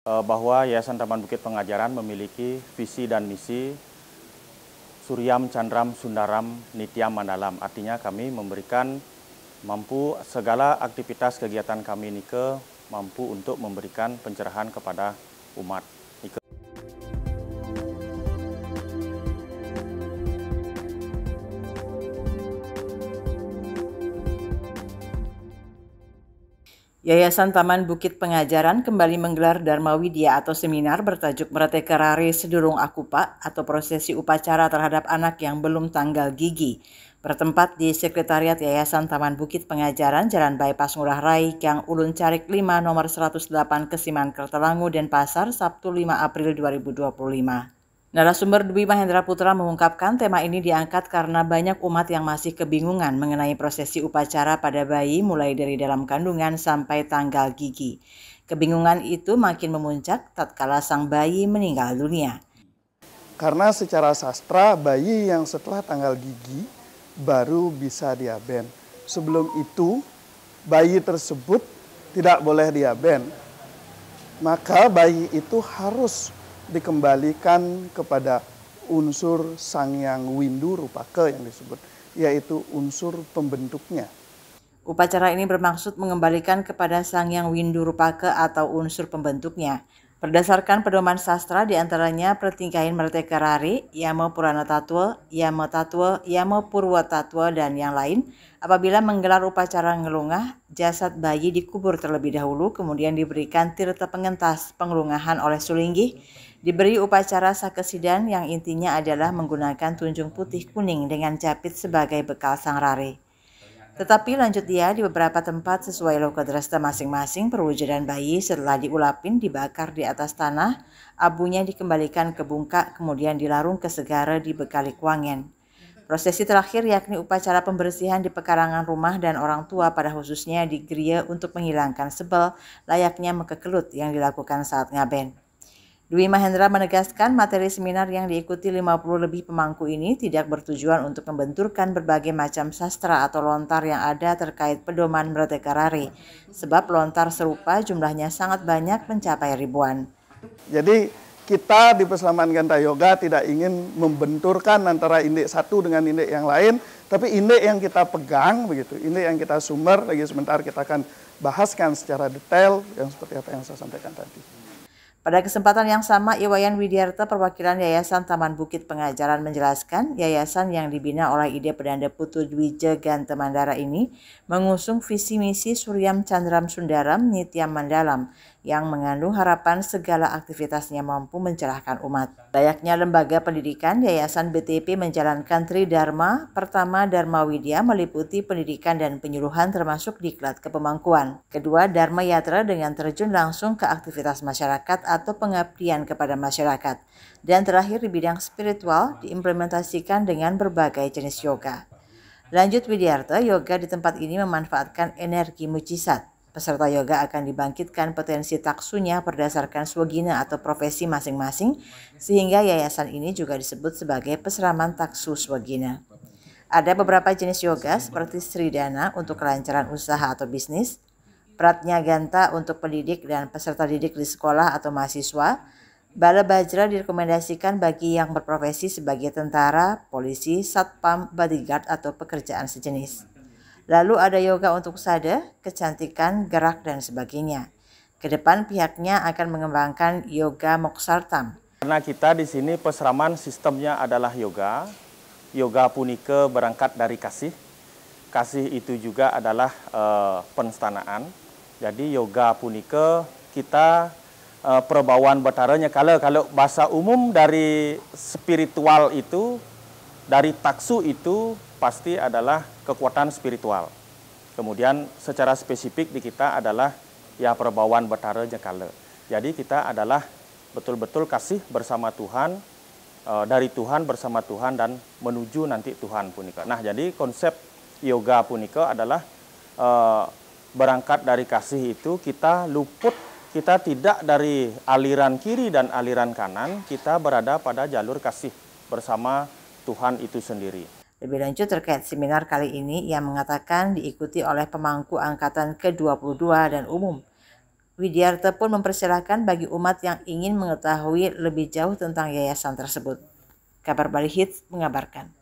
bahwa Yayasan Taman Bukit Pengajaran memiliki visi dan misi Suryam Chandram Sundaram Nityam Mandalam. Artinya kami memberikan mampu segala aktivitas kegiatan kami Nike mampu untuk memberikan pencerahan kepada umat. Yayasan Taman Bukit Pengajaran kembali menggelar Dharma Widya atau seminar bertajuk Merdeka Rare Sedurung Akupa atau prosesi upacara terhadap anak yang belum tanggal gigi, bertempat di Sekretariat Yayasan Taman Bukit Pengajaran Jalan Bypass Ngurah Rai, Gang Ulun Carik 5 nomor 108 Kesiman Kertelangu, Denpasar, Sabtu 5 April 2025. Narasumber Dwi Mahendra Putra mengungkapkan tema ini diangkat karena banyak umat yang masih kebingungan mengenai prosesi upacara pada bayi mulai dari dalam kandungan sampai tanggal gigi. Kebingungan itu makin memuncak tatkala sang bayi meninggal dunia. Karena secara sastra bayi yang setelah tanggal gigi baru bisa diaben. Sebelum itu bayi tersebut tidak boleh diaben. Maka bayi itu harus dikembalikan kepada unsur Sangyang Windu Rupaka yang disebut, yaitu unsur pembentuknya. Upacara ini bermaksud mengembalikan kepada Sangyang Windu Rupaka atau unsur pembentuknya. Berdasarkan pedoman sastra diantaranya Pertingkaian Merdeka Rare, Yama Purana Tatwa, Yama Tatwa, Yama Purwa Tatwa, dan yang lain. Apabila menggelar upacara ngelungah, jasad bayi dikubur terlebih dahulu, kemudian diberikan tirta pengentas pengelungahan oleh Sulinggih, diberi upacara sakesidan yang intinya adalah menggunakan tunjung putih kuning dengan capit sebagai bekal sang rare. Tetapi lanjut dia di beberapa tempat sesuai lokadrasta masing-masing perwujudan bayi setelah diulapin dibakar di atas tanah, abunya dikembalikan ke bungkak kemudian dilarung ke segara dibekali kuangen. Prosesi terakhir yakni upacara pembersihan di pekarangan rumah dan orang tua pada khususnya di geria untuk menghilangkan sebel layaknya mekekelut yang dilakukan saat ngaben. Dwi Mahendra menegaskan materi seminar yang diikuti 50 lebih pemangku ini tidak bertujuan untuk membenturkan berbagai macam sastra atau lontar yang ada terkait pedoman Merdeka Rare, sebab lontar serupa jumlahnya sangat banyak mencapai ribuan. Jadi kita di Perselamaan Ganta Yoga tidak ingin membenturkan antara indek satu dengan indek yang lain, tapi indek yang kita pegang begitu, indek yang kita sumber, lagi sebentar kita akan bahaskan secara detail yang seperti apa yang saya sampaikan tadi. Pada kesempatan yang sama, Iwayan Widyarta perwakilan Yayasan Taman Bukit Pengajaran menjelaskan yayasan yang dibina oleh Ide Pedanda Putu Dwija Ganta Mandara ini mengusung visi misi Suryam Chandram Sundaram Nityam Mandalam yang mengandung harapan segala aktivitasnya mampu mencerahkan umat. Layaknya lembaga pendidikan, Yayasan BTP menjalankan Tridharma. Pertama, Dharma Widya meliputi pendidikan dan penyuluhan termasuk diklat kepemangkuan. Kedua, Dharma Yatra dengan terjun langsung ke aktivitas masyarakat atau pengabdian kepada masyarakat. Dan terakhir di bidang spiritual diimplementasikan dengan berbagai jenis yoga. Lanjut Widyarta, yoga di tempat ini memanfaatkan energi mujizat. Peserta yoga akan dibangkitkan potensi taksunya berdasarkan swagina atau profesi masing-masing, sehingga yayasan ini juga disebut sebagai peseraman taksu swagina. Ada beberapa jenis yoga seperti Sridana untuk kelancaran usaha atau bisnis, Pratnya Ganta untuk pendidik dan peserta didik di sekolah atau mahasiswa, Bala Bajra direkomendasikan bagi yang berprofesi sebagai tentara, polisi, satpam, bodyguard atau pekerjaan sejenis. Lalu ada yoga untuk sada, kecantikan, gerak, dan sebagainya. Kedepan pihaknya akan mengembangkan yoga moksartam. Karena kita di sini peseraman sistemnya adalah yoga. Yoga punika berangkat dari kasih. Kasih itu juga adalah penstanaan. Jadi yoga punika kita perbawaan bataranya. Kalau bahasa umum dari spiritual itu, dari taksu itu pasti adalah kekuatan spiritual. Kemudian secara spesifik di kita adalah ya perbawaan batara jekala. Jadi kita adalah betul-betul kasih bersama Tuhan, dari Tuhan bersama Tuhan dan menuju nanti Tuhan punika. Nah, jadi konsep yoga punika adalah berangkat dari kasih itu kita luput, kita tidak dari aliran kiri dan aliran kanan, kita berada pada jalur kasih bersama Tuhan itu sendiri. Lebih lanjut terkait seminar kali ini, ia mengatakan diikuti oleh pemangku angkatan ke-22 dan umum. Widyarto pun mempersilahkan bagi umat yang ingin mengetahui lebih jauh tentang yayasan tersebut. Kabar Bali Hits mengabarkan.